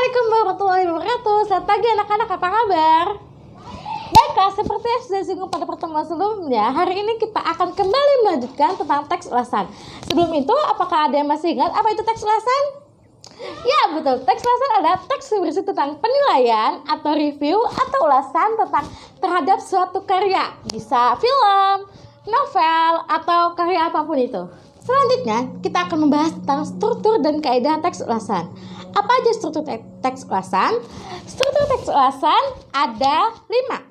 Assalamualaikum warahmatullahi wabarakatuh. Selamat pagi anak-anak, apa kabar? Baiklah, seperti yang sudah disinggung pada pertemuan sebelumnya, hari ini kita akan kembali melanjutkan tentang teks ulasan. Sebelum itu, apakah ada yang masih ingat apa itu teks ulasan? Ya, betul. Teks ulasan adalah teks berisi tentang penilaian atau review atau ulasan terhadap suatu karya. Bisa film, novel, atau karya apapun itu. Selanjutnya, kita akan membahas tentang struktur dan kaidah teks ulasan. Apa aja struktur teks ulasan? Struktur teks ulasan ada 5.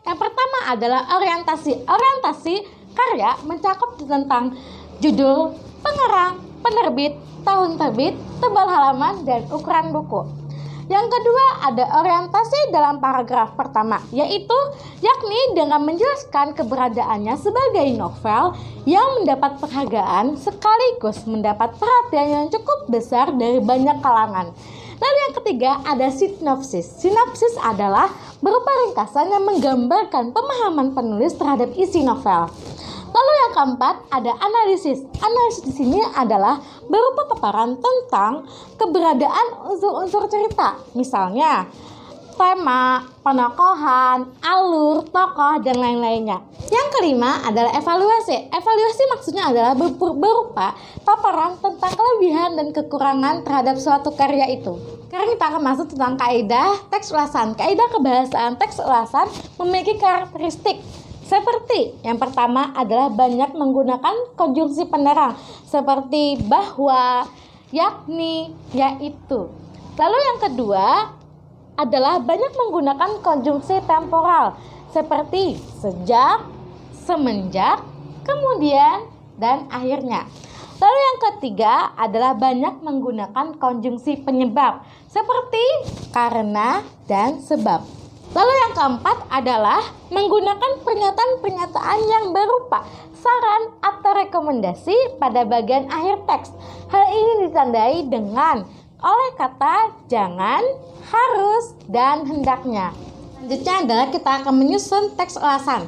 Yang pertama adalah orientasi. Orientasi karya mencakup tentang judul, pengarang, penerbit, tahun terbit, tebal halaman, dan ukuran buku. Yang kedua ada orientasi dalam paragraf pertama, yakni dengan menjelaskan keberadaannya sebagai novel yang mendapat penghargaan sekaligus mendapat perhatian yang cukup besar dari banyak kalangan. Lalu yang ketiga ada sinopsis. Sinopsis adalah berupa ringkasan yang menggambarkan pemahaman penulis terhadap isi novel. Lalu yang keempat ada analisis. Analisis di sini adalah berupa paparan tentang keberadaan unsur-unsur cerita. Misalnya tema, penokohan, alur, tokoh, dan lain-lainnya. Yang kelima adalah evaluasi. Evaluasi maksudnya adalah berupa paparan tentang kelebihan dan kekurangan terhadap suatu karya itu. Sekarang kita akan masuk tentang kaidah teks ulasan. Kaidah kebahasaan teks ulasan memiliki karakteristik seperti yang pertama adalah banyak menggunakan konjungsi penerang seperti bahwa, yakni, yaitu. Lalu yang kedua adalah banyak menggunakan konjungsi temporal seperti sejak, semenjak, kemudian, dan akhirnya. Lalu yang ketiga adalah banyak menggunakan konjungsi penyebab seperti karena dan sebab. Lalu yang keempat adalah menggunakan pernyataan-pernyataan yang berupa saran atau rekomendasi pada bagian akhir teks. Hal ini ditandai dengan oleh kata jangan, harus, dan hendaknya. Selanjutnya adalah kita akan menyusun teks ulasan.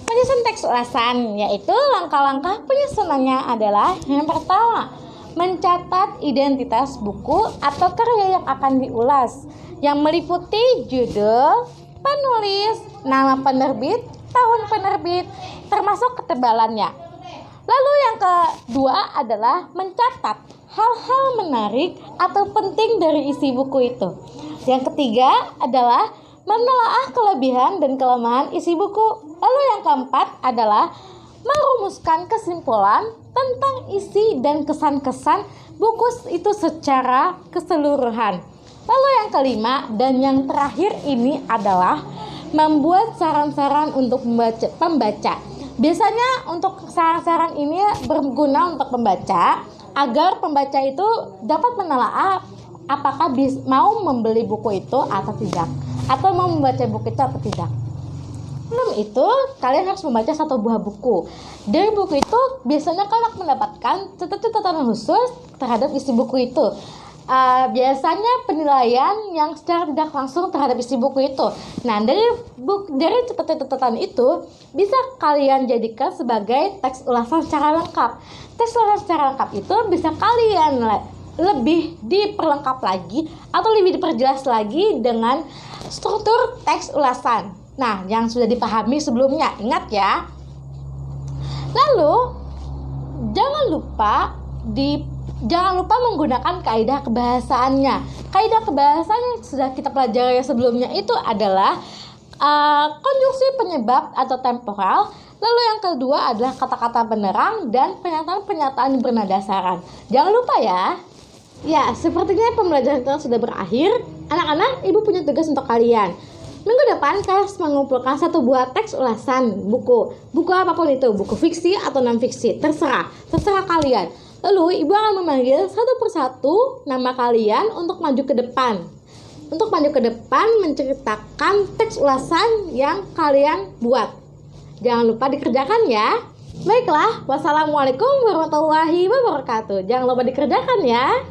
Menyusun teks ulasan yaitu langkah-langkah penyusunannya adalah yang pertama, mencatat identitas buku atau karya yang akan diulas yang meliputi judul, penulis, nama penerbit, tahun penerbit, termasuk ketebalannya. Lalu yang kedua adalah mencatat hal-hal menarik atau penting dari isi buku itu. Yang ketiga adalah menelaah kelebihan dan kelemahan isi buku. Lalu yang keempat adalah merumuskan kesimpulan tentang isi dan kesan-kesan buku itu secara keseluruhan. Lalu yang kelima dan yang terakhir ini adalah membuat saran-saran untuk pembaca. Biasanya untuk saran-saran ini berguna untuk pembaca agar pembaca itu dapat menelaah apakah mau membeli buku itu atau tidak, atau mau membaca buku itu atau tidak. Sebelum itu, kalian harus membaca satu buah buku. Dari buku itu biasanya kalian mendapatkan catatan khusus terhadap isi buku itu. Biasanya penilaian yang secara tidak langsung terhadap isi buku itu. Nah, dari catatan itu bisa kalian jadikan sebagai teks ulasan secara lengkap. Teks ulasan secara lengkap itu bisa kalian lebih diperlengkap lagi atau lebih diperjelas lagi dengan struktur teks ulasan. Nah, yang sudah dipahami sebelumnya, ingat ya. Lalu, jangan lupa menggunakan kaidah kebahasaannya. Kaidah kebahasaan yang sudah kita pelajari sebelumnya itu adalah konjungsi penyebab atau temporal. Lalu yang kedua adalah kata-kata penerang dan pernyataan-pernyataan bernada saran. Jangan lupa ya. Ya, sepertinya pembelajaran kita sudah berakhir. Anak-anak, ibu punya tugas untuk kalian. Minggu depan kalian harus mengumpulkan satu buah teks ulasan buku. Buku apapun itu, buku fiksi atau non-fiksi, terserah kalian. Lalu ibu akan memanggil satu persatu nama kalian untuk maju ke depan. Untuk maju ke depan menceritakan teks ulasan yang kalian buat. Jangan lupa dikerjakan ya. Baiklah, wassalamualaikum warahmatullahi wabarakatuh. Jangan lupa dikerjakan ya.